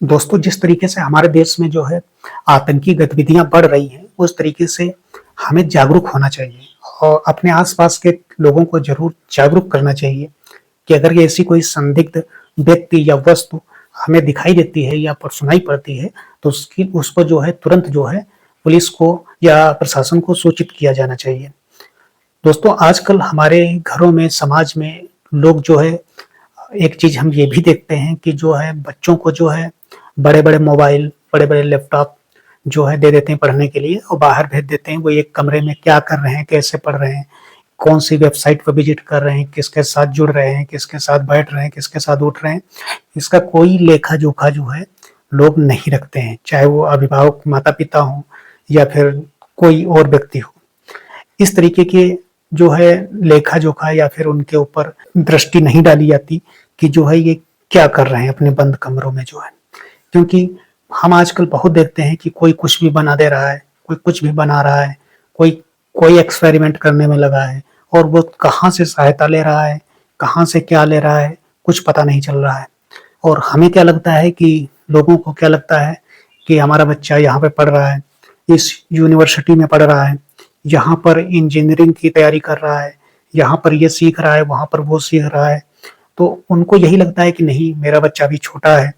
दोस्तों, जिस तरीके से हमारे देश में जो है आतंकी गतिविधियां बढ़ रही हैं, उस तरीके से हमें जागरूक होना चाहिए और अपने आसपास के लोगों को ज़रूर जागरूक करना चाहिए कि अगर ये ऐसी कोई संदिग्ध व्यक्ति या वस्तु हमें दिखाई देती है या सुनाई पड़ती है, तो उसको जो है तुरंत जो है पुलिस को या प्रशासन को सूचित किया जाना चाहिए। दोस्तों, आजकल हमारे घरों में, समाज में लोग जो है एक चीज़ हम ये भी देखते हैं कि जो है बच्चों को जो है बड़े-बड़े मोबाइल, बड़े-बड़े लैपटॉप जो है दे देते हैं पढ़ने के लिए और बाहर भेज देते हैं। वो एक कमरे में क्या कर रहे हैं, कैसे पढ़ रहे हैं, कौन-सी वेबसाइट पर विज़िट कर रहे हैं, किसके साथ जुड़ रहे हैं, किसके साथ बैठ रहे हैं, किसके साथ उठ रहे हैं, इसका कोई लेखा-जोखा जो है लोग नहीं रखते हैं। चाहे वो अभिभावक, माता-पिता हों या फिर कोई और व्यक्ति हो। इस तरीके के जो है लेखा-जोखा या फिर उनके ऊपर दृष्टि नहीं डाली जाती कि जो है ये क्या कर रहे हैं अपने बंद कमरों में जो है। क्योंकि हम आजकल बहुत देखते हैं कि कोई कुछ भी बना दे रहा है, कोई कुछ भी बना रहा है, कोई कोई एक्सपेरिमेंट करने में लगा है और वो कहाँ से सहायता ले रहा है, कहाँ से क्या ले रहा है, कुछ पता नहीं चल रहा है। और हमें क्या लगता है कि लोगों को क्या लगता है कि हमारा बच्चा यहाँ पे पढ़ रहा है, इस यूनिवर्सिटी में पढ़ रहा है, यहाँ पर इंजीनियरिंग की तैयारी कर रहा है, यहाँ पर ये सीख रहा है, वहाँ पर वो सीख रहा है। तो उनको यही लगता है कि नहीं, मेरा बच्चा अभी छोटा है,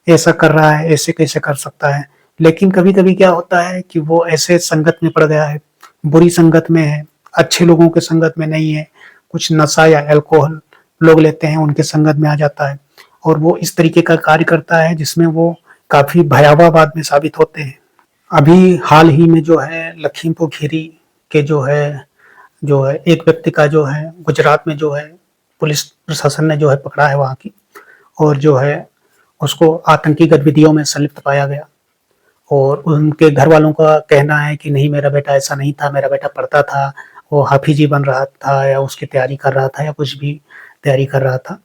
ऐसा कर रहा है, ऐसे कैसे कर सकता है। लेकिन कभी-कभी क्या होता है कि वो ऐसे संगत में पड़ गया है, बुरी संगत में है, अच्छे लोगों के संगत में नहीं है, कुछ नशा या अल्कोहल लोग लेते हैं, उनके संगत में आ जाता है और वो इस तरीके का कार्य करता है जिसमें वो काफ़ी भयावह बाद में साबित होते हैं। अभी हाल ही में जो है लखीमपुर खीरी के जो है एक व्यक्ति का जो है गुजरात में जो है पुलिस प्रशासन ने जो है पकड़ा है वहाँ की, और जो है उसको आतंकी गतिविधियों में संलिप्त पाया गया। और उनके घर वालों का कहना है कि नहीं, मेरा बेटा ऐसा नहीं था, मेरा बेटा पढ़ता था, वो हाफिजी बन रहा था या उसकी तैयारी कर रहा था या कुछ भी तैयारी कर रहा था।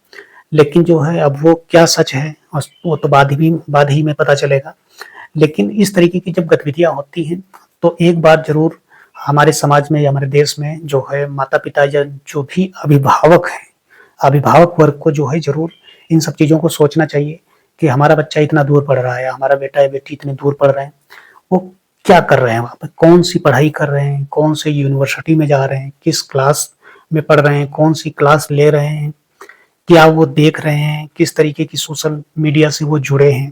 लेकिन जो है अब वो क्या सच है वो तो बाद ही में पता चलेगा। लेकिन इस तरीके की जब गतिविधियां होती हैं तो एक बात जरूर हमारे समाज में या हमारे देश में जो है माता-पिता या जो भी अभिभावक हैं, अभिभावक वर्ग को जो है ज़रूर इन सब चीज़ों को सोचना चाहिए कि हमारा बच्चा इतना दूर पढ़ रहा है, हमारा बेटा या बेटी इतनी दूर पढ़ रहे हैं, वो क्या कर रहे हैं वहाँ पे? कौन-सी पढ़ाई कर रहे हैं? कौन से यूनिवर्सिटी में जा रहे हैं? किस क्लास में पढ़ रहे हैं? कौन-सी क्लास ले रहे हैं? क्या वो देख रहे हैं? किस तरीके की सोशल मीडिया से वो जुड़े हैं?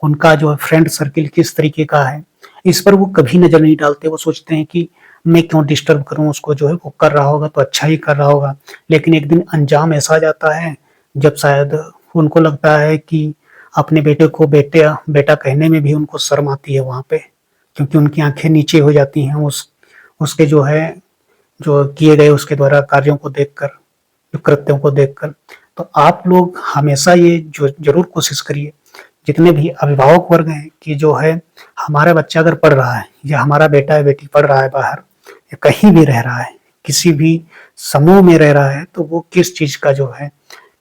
उनका जो है फ्रेंड सर्किल किस तरीके का है? इस पर वो कभी नज़र नहीं डालते। वो सोचते हैं कि मैं क्यों डिस्टर्ब करूँ उसको, जो है वो कर रहा होगा तो अच्छा ही कर रहा होगा। लेकिन एक दिन अंजाम ऐसा आ जाता है जब शायद उनको लगता है कि अपने बेटे को बेटा कहने में भी उनको शर्म आती है वहाँ पे, क्योंकि उनकी आँखें नीचे हो जाती हैं उसके जो है जो किए गए उसके द्वारा कार्यों को देखकर, जो कृत्यों को देखकर। तो आप लोग हमेशा ये जो ज़रूर कोशिश करिए, जितने भी अभिभावक वर्ग हैं, कि जो है हमारा बच्चा अगर पढ़ रहा है या हमारा बेटा या बेटी पढ़ रहा है बाहर या कहीं भी रह रहा है, किसी भी समूह में रह रहा है, तो वो किस चीज़ का जो है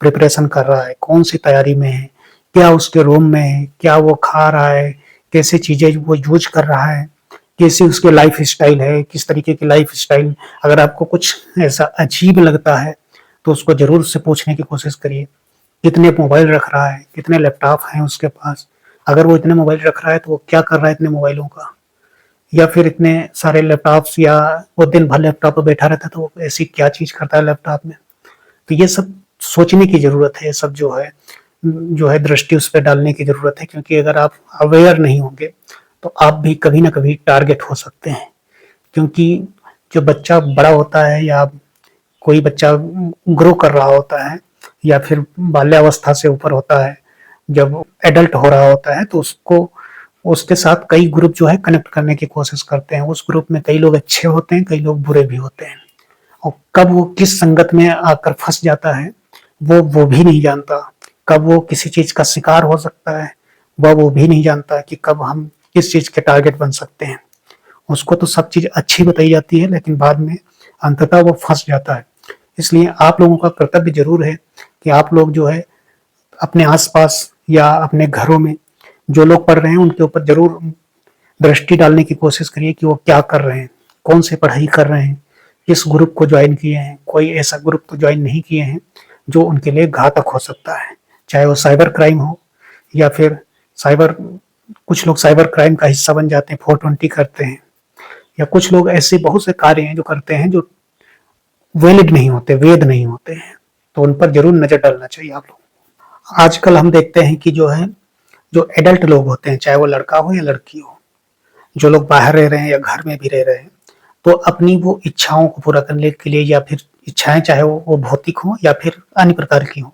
प्रिपरेशन कर रहा है, कौन-सी तैयारी में है, क्या उसके रूम में है, क्या वो खा रहा है, कैसे चीज़ें वो यूज़ कर रहा है, कैसी उसकी लाइफ स्टाइल है, किस तरीके की लाइफ स्टाइल। अगर आपको कुछ ऐसा अजीब लगता है तो उसको ज़रूर उससे पूछने की कोशिश करिए। कितने मोबाइल रख रहा है, कितने लैपटॉप हैं उसके पास। अगर वो इतने मोबाइल रख रहा है तो वो क्या कर रहा है इतने मोबाइलों का, या फिर इतने सारे लैपटॉप्स, या वो दिन भर लैपटॉप पर बैठा रहता है तो वो ऐसी क्या चीज़ करता है लैपटॉप में। तो ये सब सोचने की ज़रूरत है, ये सब जो है दृष्टि उस पे डालने की ज़रूरत है, क्योंकि अगर आप अवेयर नहीं होंगे तो आप भी कभी न कभी टारगेट हो सकते हैं। क्योंकि जो बच्चा बड़ा होता है या कोई बच्चा ग्रो कर रहा होता है या फिर बाल्यावस्था से ऊपर होता है, जब एडल्ट हो रहा होता है, तो उसको उसके साथ कई ग्रुप जो है कनेक्ट करने की कोशिश करते हैं। उस ग्रुप में कई लोग अच्छे होते हैं, कई लोग बुरे भी होते हैं, और कब वो किस संगत में आकर फंस जाता है वो भी नहीं जानता। कब वो किसी चीज़ का शिकार हो सकता है वो भी नहीं जानता, कि कब हम किस चीज़ के टारगेट बन सकते हैं। उसको तो सब चीज़ अच्छी बताई जाती है, लेकिन बाद में अंततः वो फंस जाता है। इसलिए आप लोगों का कर्तव्य ज़रूर है कि आप लोग जो है अपने आस-पास या अपने घरों में जो लोग पढ़ रहे हैं उनके ऊपर ज़रूर दृष्टि डालने की कोशिश करिए कि वो क्या कर रहे हैं, कौन सी पढ़ाई कर रहे हैं, किस ग्रुप को ज्वाइन किए हैं। कोई ऐसा ग्रुप तो ज्वाइन नहीं किए हैं जो उनके लिए घातक हो सकता है, चाहे वो साइबर क्राइम हो या फिर साइबर कुछ लोग साइबर क्राइम का हिस्सा बन जाते हैं, 420 करते हैं, या कुछ लोग ऐसे बहुत से कार्य हैं जो करते हैं जो वैलिड नहीं होते, वैध नहीं होते हैं, तो उन पर ज़रूर नज़र डालना चाहिए आप लोग। आजकल हम देखते हैं कि जो है, जो एडल्ट लोग होते हैं, चाहे वो लड़का हो या लड़की हो, जो लोग बाहर रह रहे हैं या घर में भी रह रहे हैं, तो अपनी वो इच्छाओं को पूरा करने के लिए, या फिर इच्छाएँ चाहे वो भौतिक हों या फिर अन्य प्रकार की हों,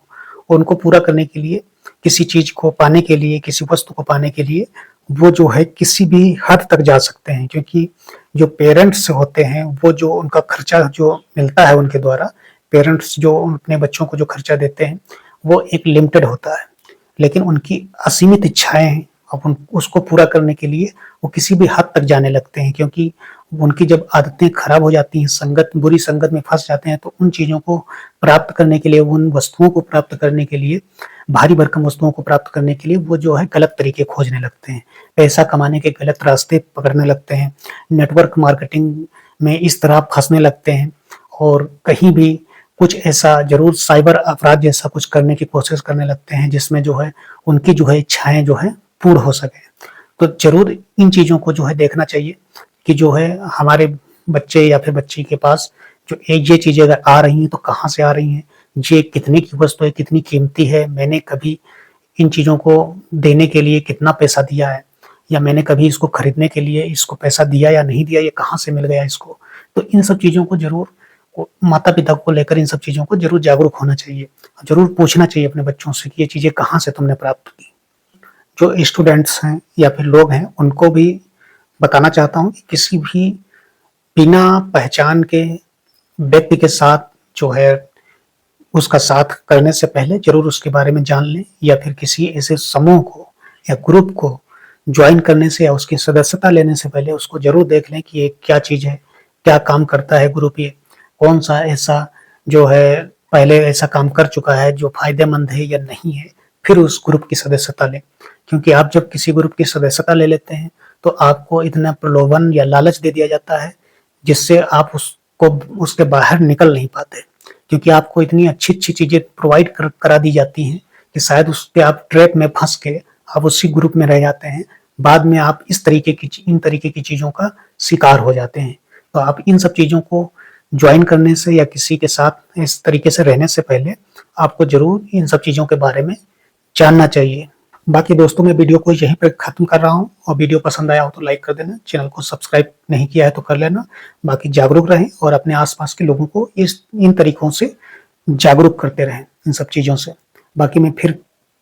उनको पूरा करने के लिए, किसी चीज़ को पाने के लिए, किसी वस्तु को पाने के लिए, वो जो है किसी भी हद तक जा सकते हैं। क्योंकि जो पेरेंट्स होते हैं, वो जो उनका खर्चा जो मिलता है उनके द्वारा, पेरेंट्स जो अपने बच्चों को जो खर्चा देते हैं, वो एक लिमिटेड होता है। लेकिन उनकी असीमित इच्छाएँ हैं, अब उन उसको पूरा करने के लिए वो किसी भी हद तक जाने लगते हैं, क्योंकि उनकी जब आदतें खराब हो जाती हैं, बुरी संगत में फँस जाते हैं, तो उन चीज़ों को प्राप्त करने के लिए, उन वस्तुओं को प्राप्त करने के लिए, भारी भरकम वस्तुओं को प्राप्त करने के लिए वो जो है गलत तरीके खोजने लगते हैं। पैसा कमाने के गलत रास्ते पकड़ने लगते हैं, नेटवर्क मार्केटिंग में इस तरह फँसने लगते हैं, और कहीं भी कुछ ऐसा ज़रूर साइबर अपराध जैसा कुछ करने की कोशिश करने लगते हैं, जिसमें जो है उनकी जो है इच्छाएँ जो हैं पूर्ण हो सकें। तो ज़रूर इन चीज़ों को जो है देखना चाहिए कि जो है हमारे बच्चे या फिर बच्ची के पास जो ये चीज़ें अगर आ रही हैं तो कहाँ से आ रही हैं, ये कितने की वस्तु है, कितनी कीमती है, मैंने कभी इन चीज़ों को देने के लिए कितना पैसा दिया है, या मैंने कभी इसको खरीदने के लिए इसको पैसा दिया या नहीं दिया, ये कहाँ से मिल गया इसको। तो इन सब चीज़ों को ज़रूर माता-पिता को लेकर इन सब चीज़ों को ज़रूर जागरूक होना चाहिए। ज़रूर पूछना चाहिए अपने बच्चों से कि ये चीज़ें कहाँ से तुमने प्राप्त की। जो स्टूडेंट्स हैं या फिर लोग हैं, उनको भी बताना चाहता हूँ कि किसी भी बिना पहचान के व्यक्ति के साथ जो है उसका साथ करने से पहले ज़रूर उसके बारे में जान लें, या फिर किसी ऐसे समूह को या ग्रुप को जॉइन करने से या उसकी सदस्यता लेने से पहले उसको ज़रूर देख लें कि ये क्या चीज़ है, क्या काम करता है ग्रुप ये, कौन-सा ऐसा जो है पहले ऐसा काम कर चुका है जो फ़ायदेमंद है या नहीं है, फिर उस ग्रुप की सदस्यता लें। क्योंकि आप जब किसी ग्रुप की सदस्यता ले लेते हैं, तो आपको इतना प्रलोभन या लालच दे दिया जाता है, जिससे आप उसको उसके बाहर निकल नहीं पाते। क्योंकि आपको इतनी अच्छी-अच्छी चीज़ें प्रोवाइड करा दी जाती हैं कि शायद उसपे आप ट्रैप में फँस के आप उसी ग्रुप में रह जाते हैं। बाद में आप इन तरीके की चीज़ों का शिकार हो जाते हैं। तो आप इन सब चीज़ों को जॉइन करने से या किसी के साथ इस तरीके से रहने से पहले आपको ज़रूर इन सब चीज़ों के बारे में जानना चाहिए। बाकी दोस्तों, मैं वीडियो को यहीं पे ख़त्म कर रहा हूँ, और वीडियो पसंद आया हो तो लाइक कर देना, चैनल को सब्सक्राइब नहीं किया है तो कर लेना। बाकी जागरूक रहें और अपने आस-पास के लोगों को इन तरीकों से जागरूक करते रहें, इन सब चीज़ों से। बाकी मैं फिर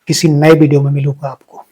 किसी नए वीडियो में मिलूँगा आपको।